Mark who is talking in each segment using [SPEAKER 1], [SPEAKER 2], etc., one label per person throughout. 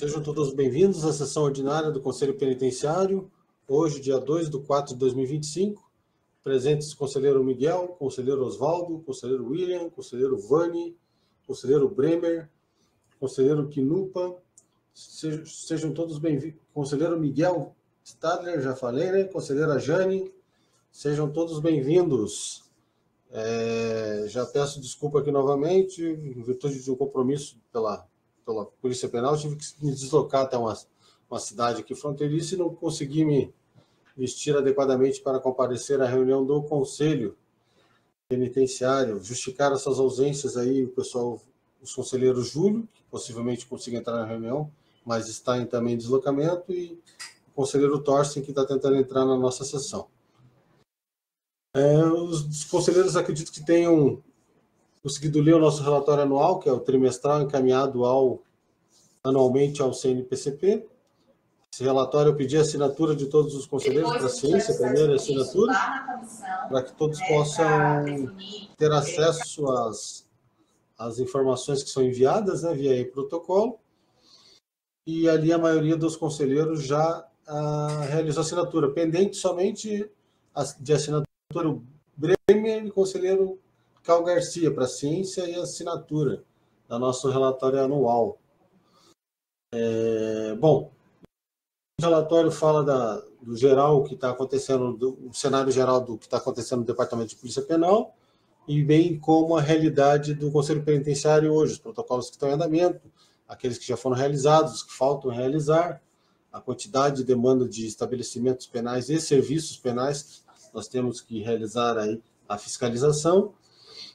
[SPEAKER 1] Sejam todos bem-vindos à sessão ordinária do Conselho Penitenciário, hoje, dia 2/4/2025. Presentes o conselheiro Miguel, conselheiro Osvaldo, conselheiro William, conselheiro Vani, conselheiro Bremer, conselheiro Quinupa. Sejam todos bem-vindos. Conselheiro Miguel Stadler, já falei, né? Conselheira Jane, sejam todos bem-vindos. Já peço desculpa aqui novamente, em virtude de um compromisso pela Polícia Penal, tive que me deslocar até uma cidade aqui fronteiriça e não consegui me vestir adequadamente para comparecer à reunião do Conselho Penitenciário. Justificar essas ausências aí, o pessoal, os conselheiros Júlio, que possivelmente consiga entrar na reunião, mas está em também deslocamento, e o conselheiro Thorsten, que está tentando entrar na nossa sessão. Os conselheiros acredito que tenham conseguido ler o nosso relatório anual, que é o trimestral encaminhado anualmente ao CNPCP. Esse relatório eu pedi a assinatura de todos os conselheiros para a ciência, primeira assinatura, para que todos possam ter acesso às informações que são enviadas, né, via protocolo. E ali a maioria dos conselheiros já realizou assinatura, pendente somente de assinatura o Bremer e o conselheiro Cal Garcia para a ciência e assinatura do nosso relatório anual. Bom, o relatório fala do geral que está acontecendo, do cenário geral do que está acontecendo no Departamento de Polícia Penal, e bem como a realidade do Conselho Penitenciário hoje, os protocolos que estão em andamento, aqueles que já foram realizados, os que faltam realizar, a quantidade de demanda de estabelecimentos penais e serviços penais, nós temos que realizar aí a fiscalização.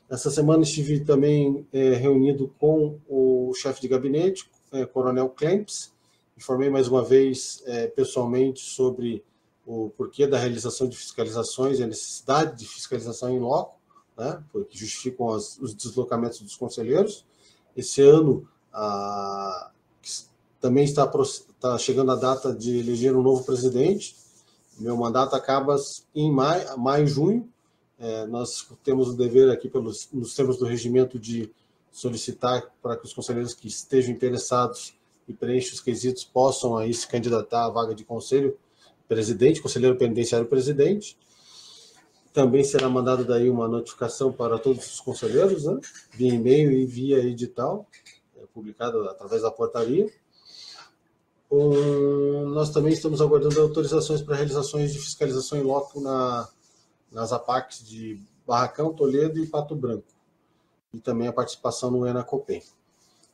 [SPEAKER 1] Essa semana estive também reunido com o chefe de gabinete, Coronel Klemps. Informei mais uma vez pessoalmente sobre o porquê da realização de fiscalizações e a necessidade de fiscalização em loco, né, que justificam os deslocamentos dos conselheiros. Esse ano também está chegando a data de eleger um novo presidente. Meu mandato acaba em maio, junho. Nós temos o dever aqui, nos termos do regimento, de solicitar para que os conselheiros que estejam interessados e preenchem os quesitos possam aí se candidatar à vaga de conselheiro penitenciário presidente. Também será mandado daí uma notificação para todos os conselheiros, né, via e-mail e via edital, publicado através da portaria. Nós também estamos aguardando autorizações para realizações de fiscalização em loco nas APACs de Barracão, Toledo e Pato Branco, e também a participação no ENACOPEM.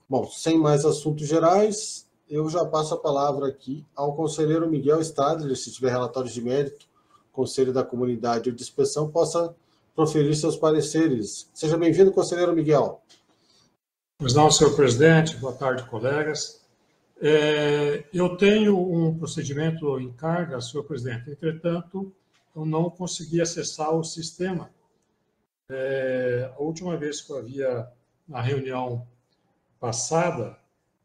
[SPEAKER 1] Bom, sem mais assuntos gerais, eu já passo a palavra aqui ao conselheiro Miguel Stadler, se tiver relatórios de mérito, Conselho da Comunidade ou de Inspeção, possa proferir seus pareceres. Seja bem-vindo, conselheiro Miguel.
[SPEAKER 2] Pois não, senhor presidente, boa tarde, colegas. Eu tenho um procedimento em carga, senhor presidente, entretanto, eu não consegui acessar o sistema. A última vez que eu havia, na reunião passada,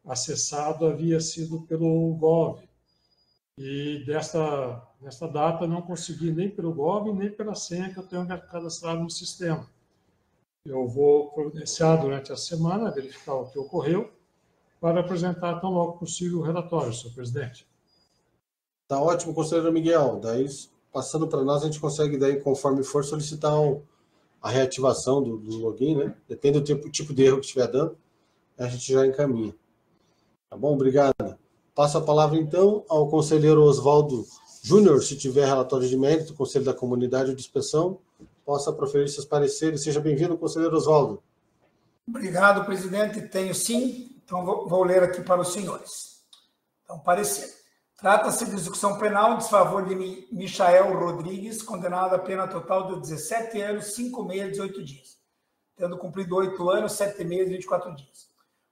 [SPEAKER 2] acessado havia sido pelo Gov. E nesta data não consegui nem pelo Gov, nem pela senha que eu tenho cadastrado no sistema. Eu vou providenciar durante a semana, verificar o que ocorreu, para apresentar tão logo possível o relatório, senhor presidente.
[SPEAKER 1] Tá ótimo, conselheiro Miguel. Daí, passando para nós, a gente consegue, daí, conforme for, solicitar a reativação do login, né? Depende do tipo de erro que estiver dando, a gente já encaminha. Tá bom? Obrigado. Passo a palavra, então, ao conselheiro Osvaldo Júnior, se tiver relatório de mérito, Conselho da Comunidade ou de Inspeção, possa proferir seus pareceres. Seja bem-vindo, conselheiro Osvaldo.
[SPEAKER 3] Obrigado, presidente. Tenho sim. Então, vou ler aqui para os senhores. Então, parecer. Trata-se de execução penal em desfavor de Michael Rodrigues, condenado a pena total de 17 anos, 5 meses, 18 dias, tendo cumprido 8 anos, 7 meses e 24 dias.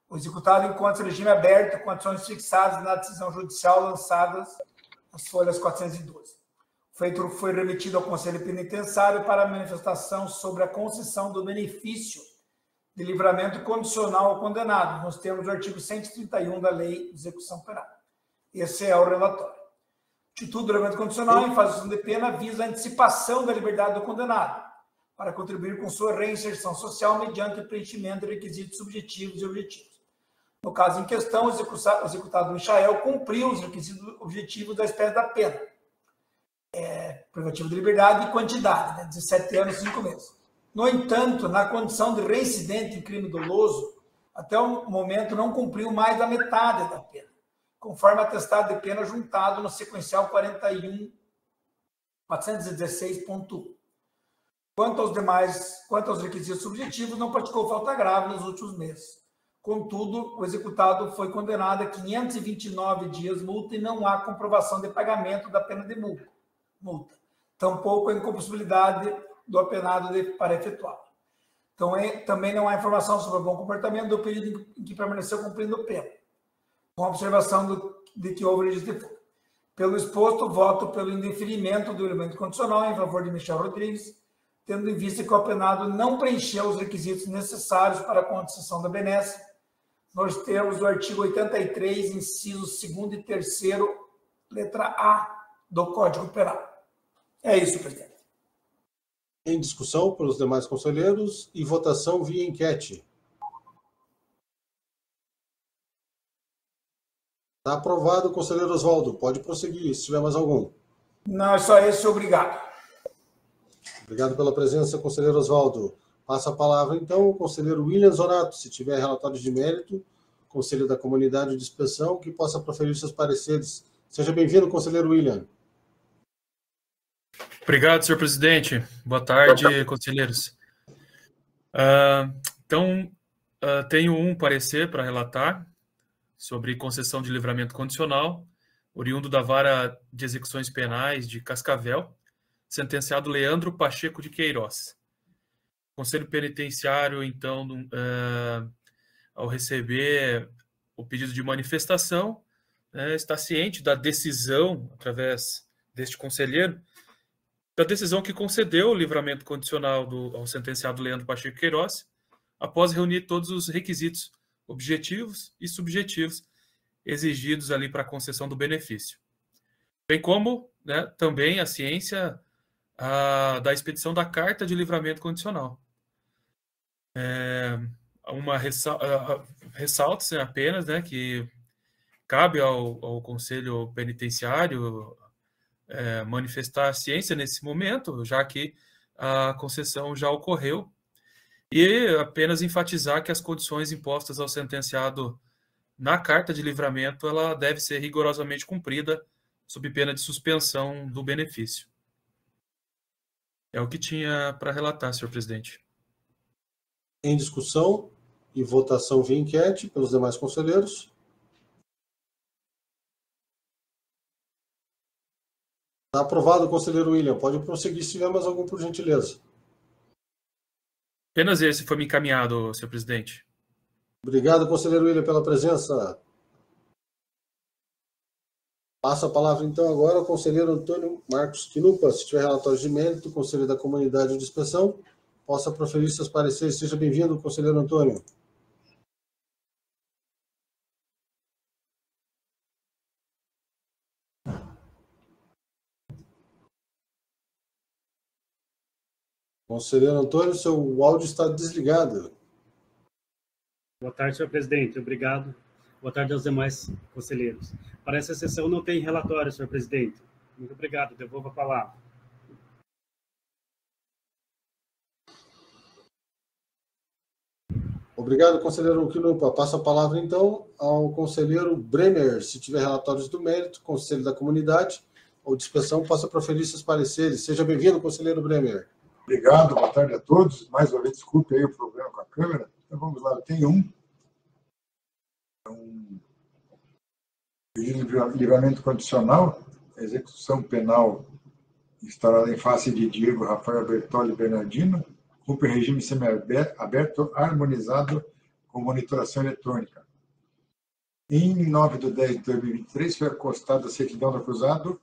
[SPEAKER 3] O executado encontra-se em regime aberto, condições fixadas na decisão judicial lançadas nas folhas 412. O feito foi remetido ao Conselho Penitenciário para manifestação sobre a concessão do benefício de livramento condicional ao condenado, nos termos do artigo 131 da Lei de Execução Penal. Esse é o relatório. O Instituto do Livramento Condicional, em fase de pena, visa a antecipação da liberdade do condenado, para contribuir com sua reinserção social mediante o preenchimento de requisitos subjetivos e objetivos. No caso em questão, o executado Michael cumpriu os requisitos objetivos da espécie da pena. Privativo de liberdade e quantidade, né? 17 anos e 5 meses. No entanto, na condição de reincidente em crime doloso, até o momento não cumpriu mais da metade da pena, conforme atestado de pena juntado no sequencial 41416.1. Quanto aos requisitos subjetivos, não praticou falta grave nos últimos meses. Contudo, o executado foi condenado a 529 dias multa e não há comprovação de pagamento da pena de multa. Tampouco a incumpribilidade do apenado para efetuá-lo. Então, também não há informação sobre o bom comportamento do período em que permaneceu cumprindo a pena, com observação de que houve registro de fuga. Pelo exposto, voto pelo indeferimento do elemento condicional em favor de Michel Rodrigues, tendo em vista que o apenado não preencheu os requisitos necessários para a concessão da benesse, nos termos do artigo 83, incisos 2º e 3º, letra A do Código Penal. É isso, presidente.
[SPEAKER 1] Em discussão pelos demais conselheiros e votação via enquete. Está aprovado, conselheiro Oswaldo. Pode prosseguir, se tiver mais algum.
[SPEAKER 3] Não, é só esse. Obrigado.
[SPEAKER 1] Obrigado pela presença, conselheiro Oswaldo. Passa a palavra, então, ao conselheiro William Zonato, se tiver relatórios de mérito, Conselho da Comunidade de Inspeção, que possa proferir seus pareceres. Seja bem-vindo, conselheiro William.
[SPEAKER 4] Obrigado, senhor presidente. Boa tarde, conselheiros. Tenho um parecer para relatar sobre concessão de livramento condicional, oriundo da Vara de Execuções Penais de Cascavel, sentenciado Leandro Pacheco de Queiroz. O Conselho Penitenciário, então, ao receber o pedido de manifestação, está ciente da decisão, através deste conselheiro, da decisão que concedeu o livramento condicional ao sentenciado Leandro Pacheco Queiroz, após reunir todos os requisitos objetivos e subjetivos exigidos ali para a concessão do benefício. Bem como, né, também a ciência da expedição da carta de livramento condicional. Ressalta-se apenas, né, que cabe ao Conselho Penitenciário manifestar a ciência nesse momento, já que a concessão já ocorreu, e apenas enfatizar que as condições impostas ao sentenciado na carta de livramento ela deve ser rigorosamente cumprida sob pena de suspensão do benefício. É o que tinha para relatar, senhor presidente.
[SPEAKER 1] Em discussão e votação via enquete pelos demais conselheiros. Está aprovado, conselheiro William. Pode prosseguir se tiver mais algum, por gentileza.
[SPEAKER 4] Apenas esse foi me encaminhado, senhor presidente.
[SPEAKER 1] Obrigado, conselheiro William, pela presença. Passa a palavra, então, agora ao conselheiro Antônio Marcos Quinupa. Se tiver relatórios de mérito, Conselho da Comunidade de Inspeção, possa proferir seus pareceres. Seja bem-vindo, conselheiro Antônio. Conselheiro Antônio, seu áudio está desligado.
[SPEAKER 5] Boa tarde, senhor presidente. Obrigado. Boa tarde aos demais conselheiros. Para essa sessão não tem relatório, senhor presidente. Muito obrigado. Devolvo a palavra.
[SPEAKER 1] Obrigado, conselheiro Quinupa. Passo a palavra, então, ao conselheiro Bremer. Se tiver relatórios do mérito, Conselho da Comunidade ou de Inspeção, possa proferir seus pareceres. Seja bem-vindo, conselheiro Bremer.
[SPEAKER 6] Obrigado, boa tarde a todos. Mais uma vez, desculpe aí o problema com a câmera. Então, vamos lá, tem pedido de livramento condicional, execução penal instaurada em face de Diego Rafael Bertoli Bernardino, cumpre regime semiaberto harmonizado com monitoração eletrônica. Em 9/10/2023, foi acostada a certidão do acusado,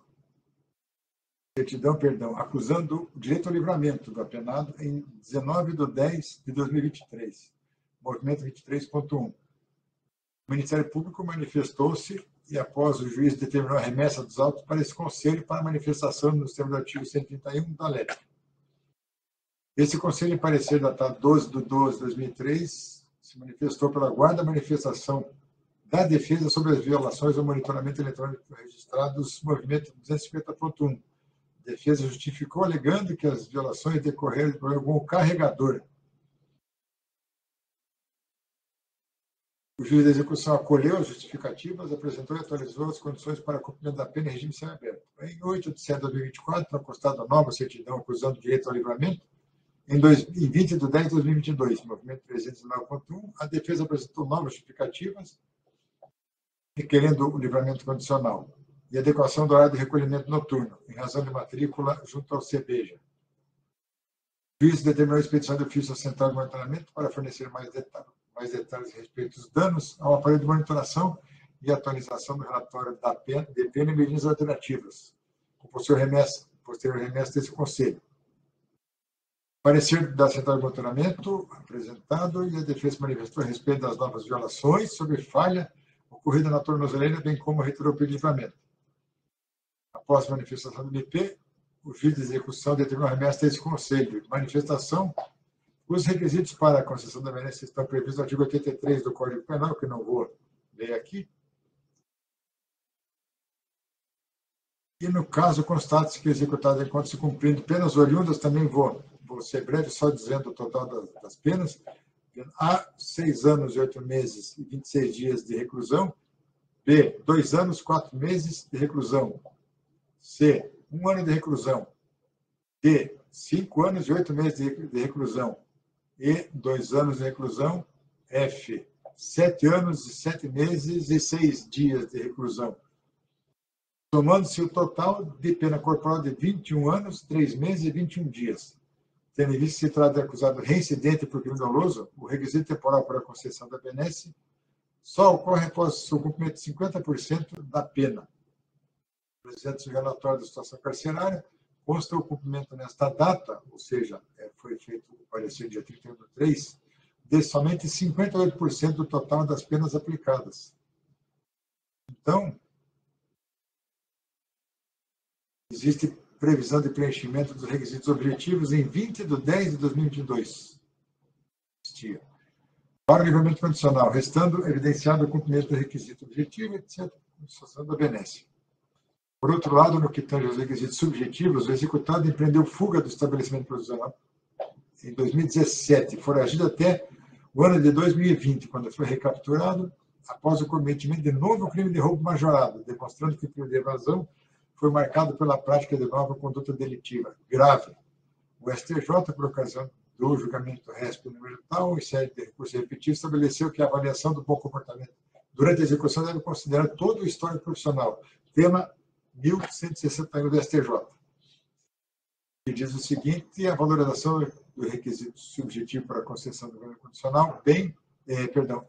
[SPEAKER 6] acusando o direito ao livramento do apenado em 19/10/2023, movimento 23.1. O Ministério Público manifestou-se e, após o juiz determinou a remessa dos autos para esse conselho para manifestação nos termos do artigo 131 da lei. Esse conselho, em parecer datado 12/12/2003, se manifestou pela guarda manifestação da defesa sobre as violações ao monitoramento eletrônico registrados, movimento 250.1. A defesa justificou alegando que as violações decorreram de problema com o carregador. O juiz da execução acolheu as justificativas, apresentou e atualizou as condições para cumprimento da pena em regime semiaberto. Em 8 de setembro de 2024, acostada nova certidão acusando direito ao livramento, em 20 de 10 de 2022, movimento 309.1, a defesa apresentou novas justificativas, requerendo o livramento condicional e adequação do horário de recolhimento noturno, em razão de matrícula junto ao CBEJA. O juiz determinou a expedição de ofício à central de monitoramento para fornecer mais detalhes a respeito dos danos ao aparelho de monitoração e atualização do relatório de pena e medidas alternativas, com posterior remessa desse Conselho. Parecer da central de monitoramento apresentado e a defesa manifestou a respeito das novas violações sobre falha ocorrida na tornozeleira, bem como reiterou o pedido de livramento. Após a manifestação do MP, o juiz de execução determinou a remessa desse Conselho. Manifestação: os requisitos para a concessão da benéfica estão previstos no artigo 83 do Código Penal, que não vou ler aqui. E, no caso, constata-se que o executado encontra-se cumprindo penas oriundas, também vou ser breve, só dizendo o total das penas. A, 6 anos e 8 meses e 26 dias de reclusão. B, 2 anos, 4 meses de reclusão. C, 1 ano de reclusão. D, 5 anos e 8 meses de reclusão. E, 2 anos de reclusão. F, 7 anos e 7 meses e 6 dias de reclusão. Somando-se o total de pena corporal de 21 anos, 3 meses e 21 dias. Tendo em vista que se trata de acusado reincidente por crime doloso, o requisito temporal para a concessão da benesse só ocorre após o cumprimento de 50% da pena. Presente o relatório da situação carcerária, consta o cumprimento nesta data, ou seja, foi feito o parecer dia 31 de 3, de somente 58% do total das penas aplicadas. Então, existe previsão de preenchimento dos requisitos objetivos em 20 de 10 de 2022. Para o livramento condicional, restando evidenciado o cumprimento do requisito objetivo, etc., concessão da benesse. Por outro lado, no que tange aos requisitos subjetivos, o executado empreendeu fuga do estabelecimento provisional em 2017, foragido até o ano de 2020, quando foi recapturado após o cometimento de novo crime de roubo majorado, demonstrando que o crime de evasão foi marcado pela prática de nova conduta delitiva grave. O STJ, por ocasião do julgamento RESP número tal, em série de recurso repetido, estabeleceu que a avaliação do bom comportamento durante a execução deve considerar todo o histórico profissional. Tema 1161 do STJ. Que diz o seguinte: a valorização do requisito subjetivo para a concessão do livramento condicional,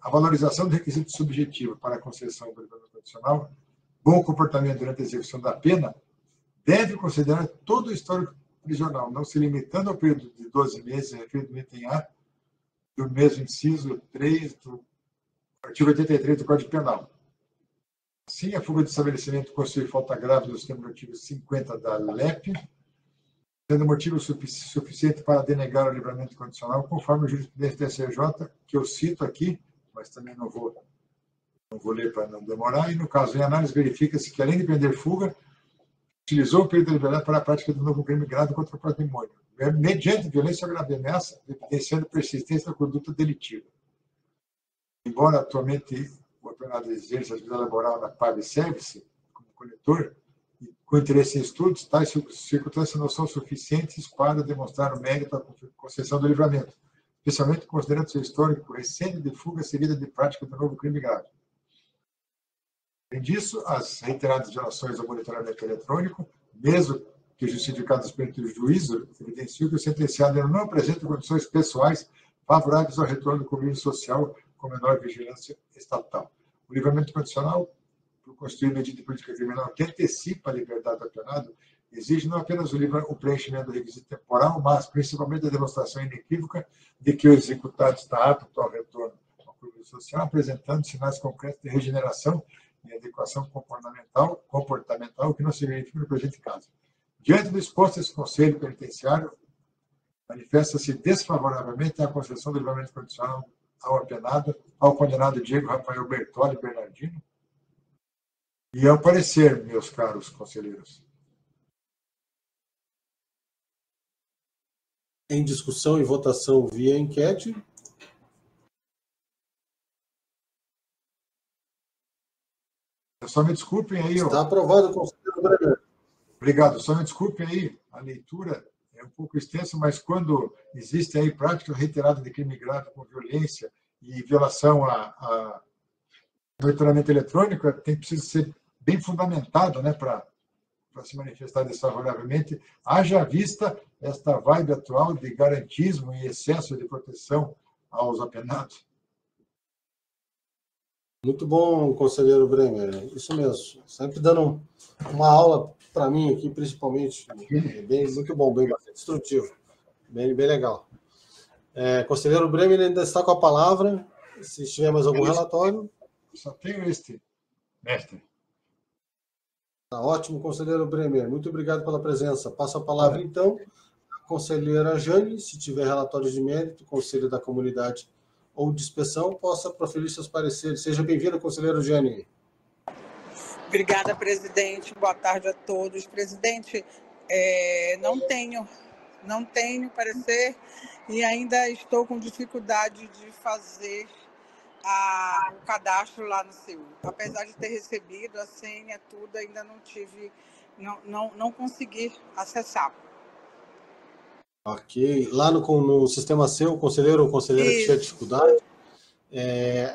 [SPEAKER 6] a valorização do requisito subjetivo para a concessão do livramento condicional, bom comportamento durante a execução da pena, deve considerar todo o histórico prisional, não se limitando ao período de 12 meses, referido no item A, do mesmo inciso 3 do artigo 83 do Código Penal. Assim, a fuga de estabelecimento constitui falta grave no sistema do artigo 50 da LEP, sendo motivo suficiente para denegar o livramento condicional, conforme a jurisprudência da STJ, que eu cito aqui, mas também não vou ler para não demorar, e no caso, em análise, verifica-se que, além de prender fuga, utilizou o período de liberdade para a prática de novo crime grave contra o patrimônio, mediante violência ou grave ameaça, evidenciando persistência da conduta delitiva. Embora atualmente o apenado exerça a atividade laboral na PAB Service, como coletor, e com interesse em estudos, tais circunstâncias não são suficientes para demonstrar o mérito da concessão do livramento, especialmente considerando seu histórico recente de fuga seguida de prática do novo crime grave. Além disso, as reiteradas violações ao monitoramento eletrônico, mesmo que justificadas pelo juízo, evidenciam que o sentenciado não apresenta condições pessoais favoráveis ao retorno do convívio social com menor vigilância estatal. O livramento condicional, por constituir medida de política criminal que antecipa a liberdade do apenado, exige não apenas o preenchimento do requisito temporal, mas principalmente a demonstração inequívoca de que o executado está apto ao retorno ao convívio social, apresentando sinais concretos de regeneração e adequação comportamental que não se verifica no presente caso. Diante do exposto, esse Conselho Penitenciário manifesta-se desfavoravelmente à concessão do livramento condicional ao condenado Diego Rafael Bertoli Bernardino. E ao parecer, meus caros conselheiros.
[SPEAKER 1] Em discussão e votação via enquete.
[SPEAKER 6] Só me desculpem aí.
[SPEAKER 1] Está aprovado, conselheiro Bremer.
[SPEAKER 6] Obrigado. Só me desculpem aí, a leitura é um pouco extensa, mas quando existe aí prática reiterada de crime grave com violência e violação a monitoramento eletrônico, precisa ser bem fundamentado, né, para se manifestar desfavoravelmente, haja vista esta vibe atual de garantismo e excesso de proteção aos apenados.
[SPEAKER 1] Muito bom, conselheiro Bremer. Isso mesmo. Sempre dando uma aula para mim aqui, principalmente. Muito bom, bem bastante instrutivo. Bem legal. Conselheiro Bremer ainda está com a palavra. Se tiver mais algum relatório.
[SPEAKER 6] Só tenho este, mestre.
[SPEAKER 1] Tá ótimo, conselheiro Bremer. Muito obrigado pela presença. Passo a palavra, então, à conselheira Jane. Se tiver relatórios de mérito, conselho da comunidade ou de inspeção, possa proferir seus pareceres. Seja bem-vindo, conselheiro Jane.
[SPEAKER 7] Obrigada, presidente. Boa tarde a todos. Presidente, não tenho parecer e ainda estou com dificuldade de fazer o cadastro lá no CEU. Apesar de ter recebido a senha, tudo, ainda não tive, não consegui acessar.
[SPEAKER 1] Ok. Lá no sistema seu, conselheiro ou conselheira que tiver dificuldade,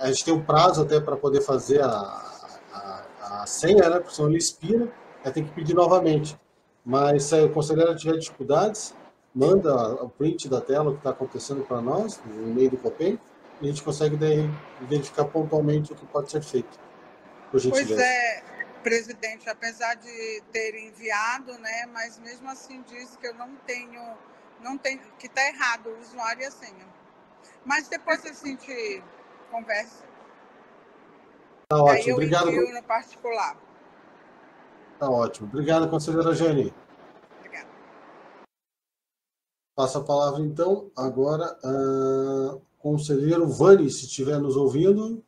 [SPEAKER 1] a gente tem um prazo até para poder fazer a senha, né? Porque senão ele expira, tem que pedir novamente. Mas se a conselheira tiver dificuldades, manda o print da tela, o que está acontecendo para nós, no e-mail do COPEM, e a gente consegue daí identificar pontualmente o que pode ser feito. Por gentileza.
[SPEAKER 7] Pois é, presidente, apesar de ter enviado, né? Mas mesmo assim diz que eu não tenho, que está errado o usuário e a senha. Mas depois a gente conversa.
[SPEAKER 1] Tá ótimo, obrigado.
[SPEAKER 7] Aí eu envio no particular.
[SPEAKER 1] Tá ótimo. Obrigado, conselheira Jane.
[SPEAKER 7] Obrigada.
[SPEAKER 1] Passo a palavra, então, agora ao conselheiro Vani, se estiver nos ouvindo,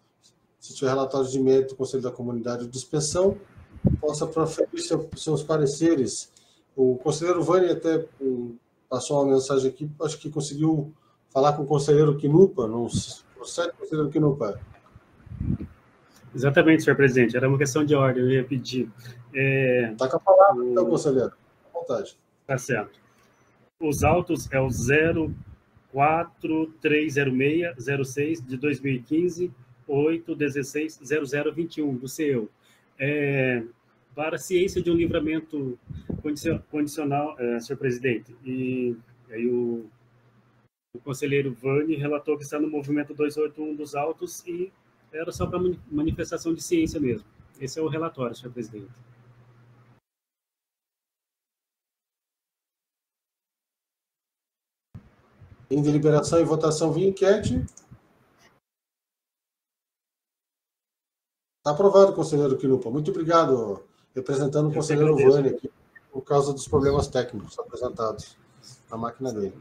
[SPEAKER 1] se tiver relatórios de mérito do Conselho da Comunidade de Inspeção, possa proferir seus pareceres. O conselheiro Vani até passou uma mensagem aqui, acho que conseguiu falar com o conselheiro Quinupa, no site do conselheiro Quinupa.
[SPEAKER 5] Exatamente, senhor presidente. Era uma questão de ordem, eu ia pedir.
[SPEAKER 1] Está com a palavra, então, conselheiro. À vontade.
[SPEAKER 5] Tá certo. Os autos é o 04306-06 de 2015, 816-0021 do CEU. Para a ciência de um livramento condicional, senhor presidente. E aí o conselheiro Vani relatou que está no movimento 281 dos autos e era só para manifestação de ciência mesmo. Esse é o relatório, senhor presidente.
[SPEAKER 1] Em deliberação e votação via enquete. Está aprovado, conselheiro Quinupa. Muito obrigado, representando o conselheiro Vani aqui, por causa dos problemas técnicos apresentados na máquina dele.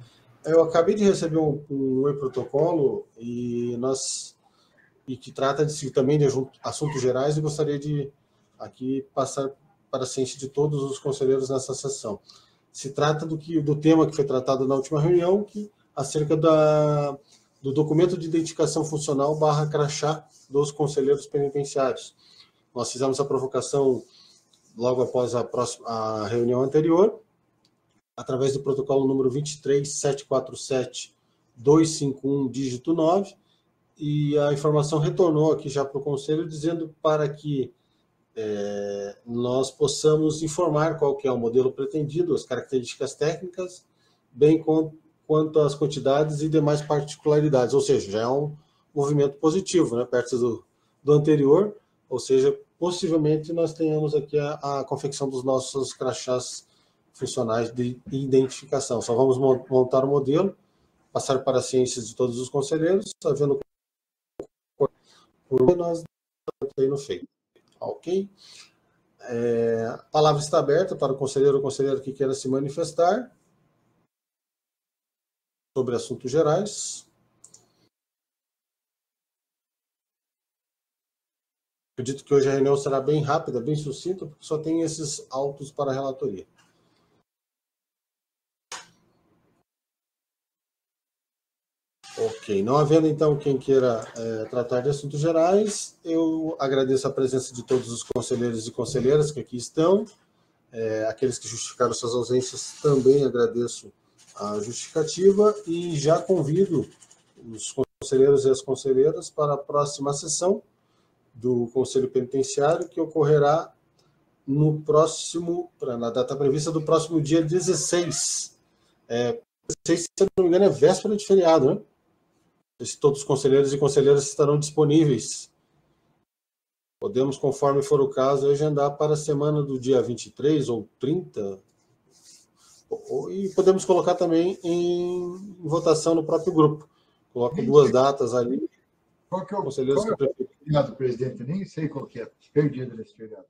[SPEAKER 1] Eu acabei de receber um e-protocolo e que trata também de assuntos gerais e gostaria de aqui passar para a ciência de todos os conselheiros nessa sessão. Se trata do tema que foi tratado na última reunião, acerca do documento de identificação funcional / crachá dos conselheiros penitenciários. Nós fizemos a provocação logo após a reunião anterior, através do protocolo número 23747-251, dígito 9, e a informação retornou aqui já para o Conselho, dizendo para que nós possamos informar qual que é o modelo pretendido, as características técnicas, bem quanto às quantidades e demais particularidades, ou seja, já é um movimento positivo, né, perto do anterior, ou seja, possivelmente nós tenhamos aqui a confecção dos nossos crachás funcionais de identificação. Só vamos montar o modelo, passar para as ciências de todos os conselheiros, havendo por nós no feito. Ok? A palavra está aberta para o conselheiro ou conselheira que queira se manifestar sobre assuntos gerais. Acredito que hoje a reunião será bem rápida, bem sucinta, porque só tem esses autos para a relatoria. Ok, não havendo então quem queira tratar de assuntos gerais, eu agradeço a presença de todos os conselheiros e conselheiras que aqui estão. Aqueles que justificaram suas ausências, também agradeço a justificativa e já convido os conselheiros e as conselheiras para a próxima sessão do Conselho Penitenciário, que ocorrerá na data prevista do próximo dia 16. 16, se eu não me engano, é véspera de feriado, né? Se todos os conselheiros e conselheiras estarão disponíveis. Podemos, conforme for o caso, agendar para a semana do dia 23 ou 30, e podemos colocar também em votação no próprio grupo. Coloco 2 datas ali.
[SPEAKER 6] Qual que é o feriado, presidente? Nem sei qual que é. Perdido nesse feriado.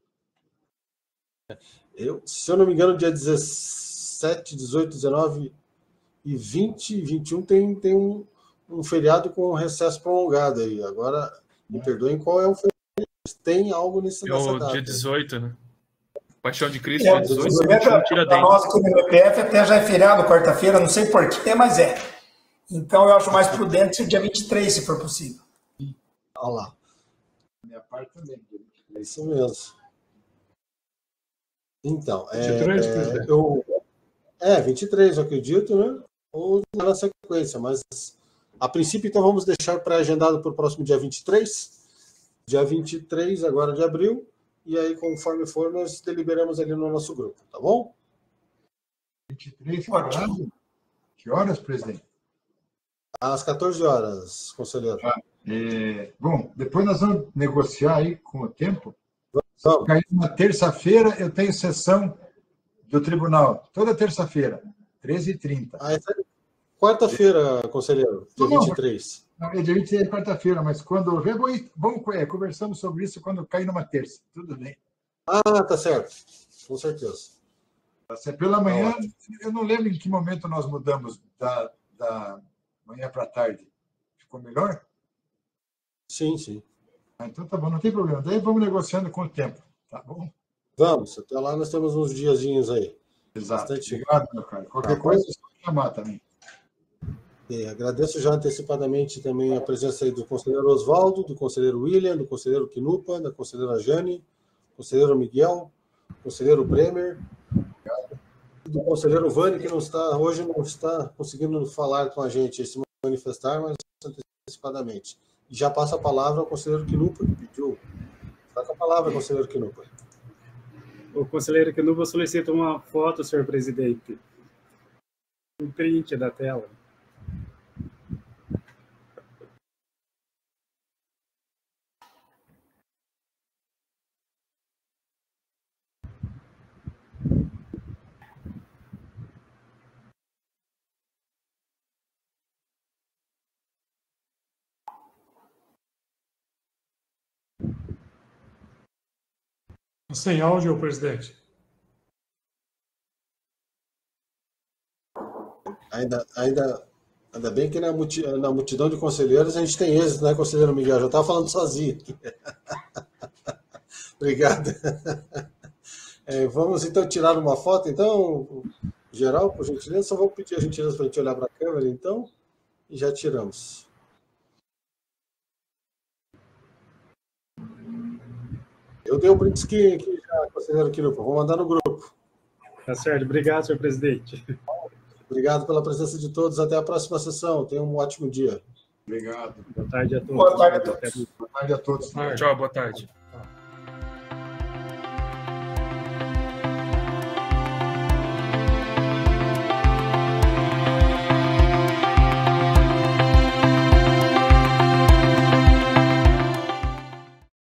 [SPEAKER 1] Se eu não me engano, dia 17, 18, 19 e 20 e 21 tem um feriado com recesso prolongado aí. Agora, me perdoem, qual é o feriado? Tem algo nessa data?
[SPEAKER 4] Dia 18, né? Paixão de Cristo, dia 18,
[SPEAKER 3] Para nós aqui no MPF até já é feriado, quarta-feira, não sei porquê, mas é. Então, eu acho mais prudente ser dia 23, se for possível.
[SPEAKER 1] Olha lá.
[SPEAKER 6] Minha parte também.
[SPEAKER 1] É isso mesmo. Então,
[SPEAKER 2] 23, presidente?
[SPEAKER 1] 23, eu acredito, né? Ou na sequência, mas a princípio, então, vamos deixar pré-agendado para o próximo dia 23. Dia 23, agora de abril, e aí, conforme for, nós deliberamos ali no nosso grupo, tá bom?
[SPEAKER 6] 23, que horas, presidente?
[SPEAKER 1] Às 14 horas, conselheiro.
[SPEAKER 6] Bom, depois nós vamos negociar aí com o tempo.
[SPEAKER 1] Vamos.
[SPEAKER 6] Na terça-feira eu tenho sessão do tribunal, toda terça-feira, 13h30.
[SPEAKER 1] Quarta-feira, conselheiro, dia 23.
[SPEAKER 6] É dia 23 é quarta-feira, mas quando houver, conversamos sobre isso quando cair numa terça. Tudo bem.
[SPEAKER 1] Tá certo. Com certeza.
[SPEAKER 6] Pela manhã, eu não lembro em que momento nós mudamos da manhã para tarde. Ficou melhor?
[SPEAKER 1] Sim, sim.
[SPEAKER 6] Então tá bom, não tem problema. Daí vamos negociando com o tempo, tá bom?
[SPEAKER 1] Vamos, até lá nós temos uns diazinhos aí.
[SPEAKER 6] Exato.
[SPEAKER 1] Bastante...
[SPEAKER 6] Obrigado, meu cara. Qualquer coisa, é só chamar também.
[SPEAKER 1] Agradeço já antecipadamente também a presença aí do conselheiro Osvaldo, do conselheiro William, do conselheiro Kinupa, da conselheira Jane, do conselheiro Miguel, do conselheiro Bremer, do conselheiro Vani, que hoje não está conseguindo falar com a gente, se manifestar, mas antecipadamente. E já passa a palavra ao conselheiro Kinupa, que pediu. Está com a palavra, conselheiro Kinupa.
[SPEAKER 5] O conselheiro Kinupa solicita uma foto, senhor presidente. Um print da tela.
[SPEAKER 2] Sem áudio, presidente.
[SPEAKER 1] Ainda bem que na multidão de conselheiros a gente tem êxito, né, conselheiro Miguel? Já estava falando sozinho. Obrigado. Vamos então tirar uma foto, então, geral, por gentileza. Só vou pedir a gentileza para a gente olhar para a câmera, então, e já tiramos. Eu dei o print screen aqui já, conselheiro Kinupa. Vou mandar no grupo.
[SPEAKER 5] Tá certo. Obrigado, senhor presidente.
[SPEAKER 1] Obrigado pela presença de todos. Até a próxima sessão. Tenham um ótimo dia.
[SPEAKER 6] Obrigado.
[SPEAKER 5] Boa tarde a todos.
[SPEAKER 3] Boa tarde a todos.
[SPEAKER 6] Boa tarde a todos.
[SPEAKER 4] Tchau, boa tarde.